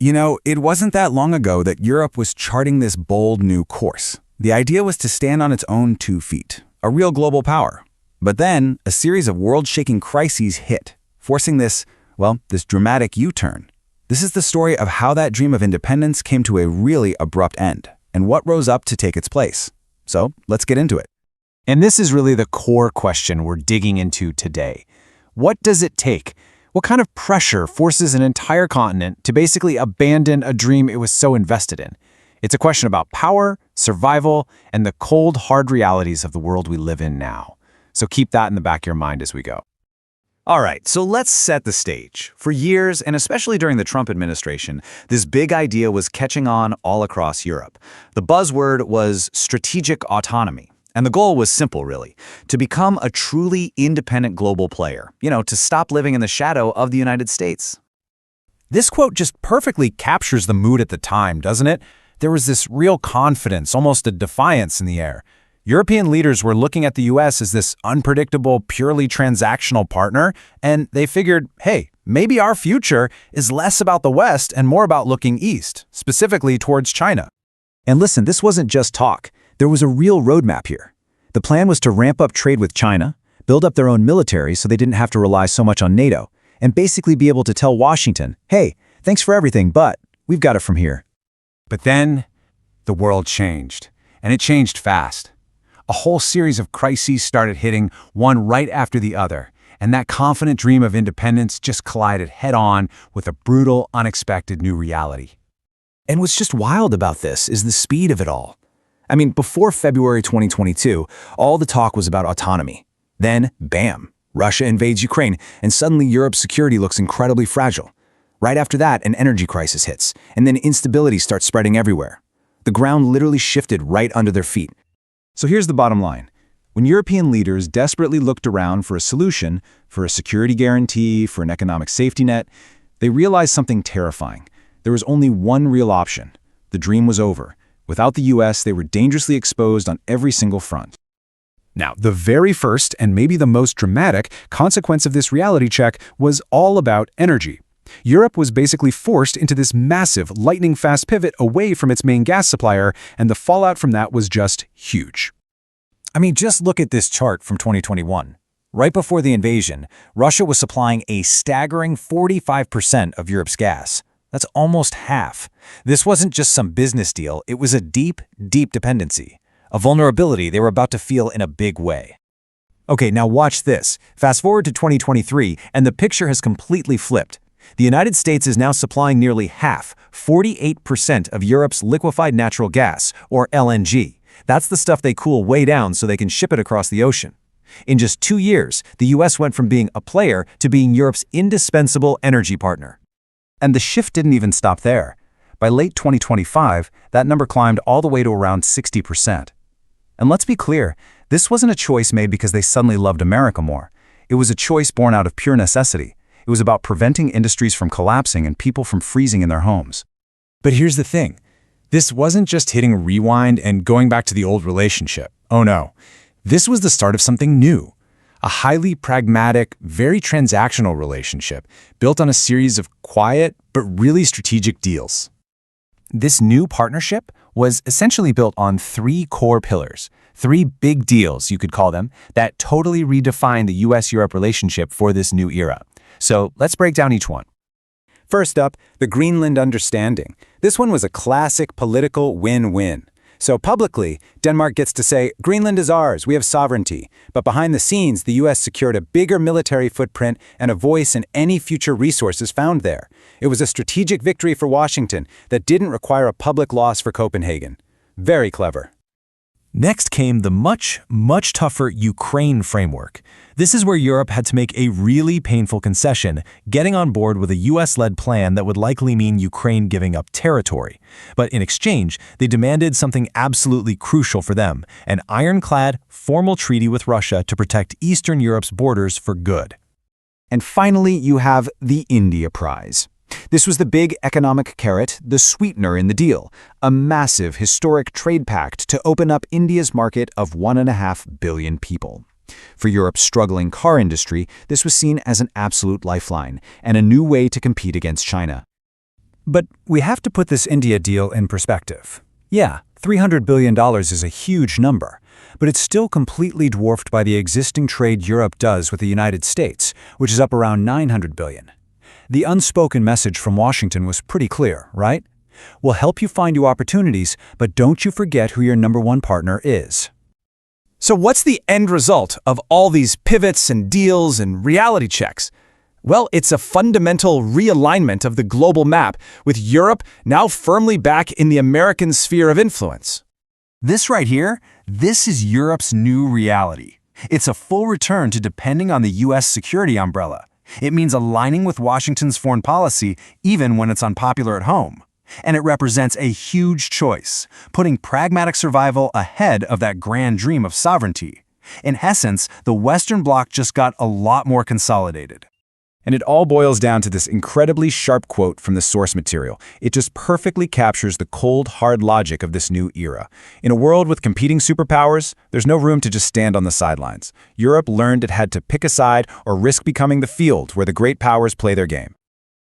It wasn't that long ago that Europe was charting this bold new course. The idea was to stand on its own 2 feet, a real global power. But then, a series of world-shaking crises hit, forcing this dramatic U-turn. This is the story of how that dream of independence came to a really abrupt end, and what rose up to take its place. So, let's get into it. And this is really the core question we're digging into today. What does it take? What kind of pressure forces an entire continent to basically abandon a dream it was so invested in? It's a question about power, survival, and the cold, hard realities of the world we live in now. So keep that in the back of your mind as we go. All right, so let's set the stage. For years, and especially during the Trump administration, this big idea was catching on all across Europe. The buzzword was strategic autonomy. And the goal was simple, really, to become a truly independent global player, to stop living in the shadow of the United States. This quote just perfectly captures the mood at the time, doesn't it? There was this real confidence, almost a defiance in the air. European leaders were looking at the US as this unpredictable, purely transactional partner, and they figured, hey, maybe our future is less about the West and more about looking east, specifically towards China. And listen, this wasn't just talk. There was a real roadmap here. The plan was to ramp up trade with China, build up their own military so they didn't have to rely so much on NATO, and basically be able to tell Washington, hey, thanks for everything, but we've got it from here. But then, the world changed, and it changed fast. A whole series of crises started hitting, one right after the other, and that confident dream of independence just collided head-on with a brutal, unexpected new reality. And what's just wild about this is the speed of it all. I mean, before February 2022, all the talk was about autonomy. Then, bam, Russia invades Ukraine, and suddenly Europe's security looks incredibly fragile. Right after that, an energy crisis hits, and then instability starts spreading everywhere. The ground literally shifted right under their feet. So here's the bottom line. When European leaders desperately looked around for a solution, for a security guarantee, for an economic safety net, they realized something terrifying. There was only one real option. The dream was over. Without the US, they were dangerously exposed on every single front. Now, the very first and maybe the most dramatic consequence of this reality check was all about energy. Europe was basically forced into this massive, lightning-fast pivot away from its main gas supplier, and the fallout from that was just huge. I mean, just look at this chart from 2021. Right before the invasion, Russia was supplying a staggering 45% of Europe's gas. That's almost half. This wasn't just some business deal, it was a deep, deep dependency. A vulnerability they were about to feel in a big way. Okay, now watch this. Fast forward to 2023, and the picture has completely flipped. The United States is now supplying nearly half, 48% of Europe's liquefied natural gas, or LNG. That's the stuff they cool way down so they can ship it across the ocean. In just 2 years, the US went from being a player to being Europe's indispensable energy partner. And the shift didn't even stop there. By late 2025, that number climbed all the way to around 60%. And let's be clear, this wasn't a choice made because they suddenly loved America more. It was a choice born out of pure necessity. It was about preventing industries from collapsing and people from freezing in their homes. But here's the thing. This wasn't just hitting rewind and going back to the old relationship. Oh no. This was the start of something new. A highly pragmatic, very transactional relationship built on a series of quiet but really strategic deals. This new partnership was essentially built on 3 core pillars, 3 big deals, you could call them, that totally redefined the US-Europe relationship for this new era. So let's break down each one. First up, the Greenland Understanding. This one was a classic political win-win. So publicly, Denmark gets to say, Greenland is ours, we have sovereignty. But behind the scenes, the US secured a bigger military footprint and a voice in any future resources found there. It was a strategic victory for Washington that didn't require a public loss for Copenhagen. Very clever. Next came the much, much tougher Ukraine framework. This is where Europe had to make a really painful concession, getting on board with a US-led plan that would likely mean Ukraine giving up territory. But in exchange, they demanded something absolutely crucial for them, an ironclad, formal treaty with Russia to protect Eastern Europe's borders for good. And finally, you have the India Prize. This was the big economic carrot, the sweetener in the deal, a massive historic trade pact to open up India's market of 1.5 billion people. For Europe's struggling car industry, this was seen as an absolute lifeline and a new way to compete against China. But we have to put this India deal in perspective. Yeah, $300 billion is a huge number, but it's still completely dwarfed by the existing trade Europe does with the United States, which is up around $900 billion. The unspoken message from Washington was pretty clear, right? We'll help you find new opportunities, but don't you forget who your number one partner is. So what's the end result of all these pivots and deals and reality checks? Well, it's a fundamental realignment of the global map, with Europe now firmly back in the American sphere of influence. This right here, this is Europe's new reality. It's a full return to depending on the U.S. security umbrella. It means aligning with Washington's foreign policy even when it's unpopular at home. And it represents a huge choice, putting pragmatic survival ahead of that grand dream of sovereignty. In essence, the Western Bloc just got a lot more consolidated. And it all boils down to this incredibly sharp quote from the source material. It just perfectly captures the cold, hard logic of this new era. In a world with competing superpowers, there's no room to just stand on the sidelines. Europe learned it had to pick a side or risk becoming the field where the great powers play their game.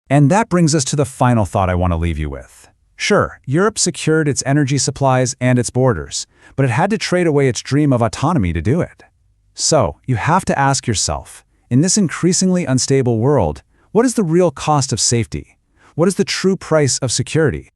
And that brings us to the final thought I want to leave you with. Sure, Europe secured its energy supplies and its borders, but it had to trade away its dream of autonomy to do it. So, you have to ask yourself, in this increasingly unstable world, what is the real cost of safety? What is the true price of security?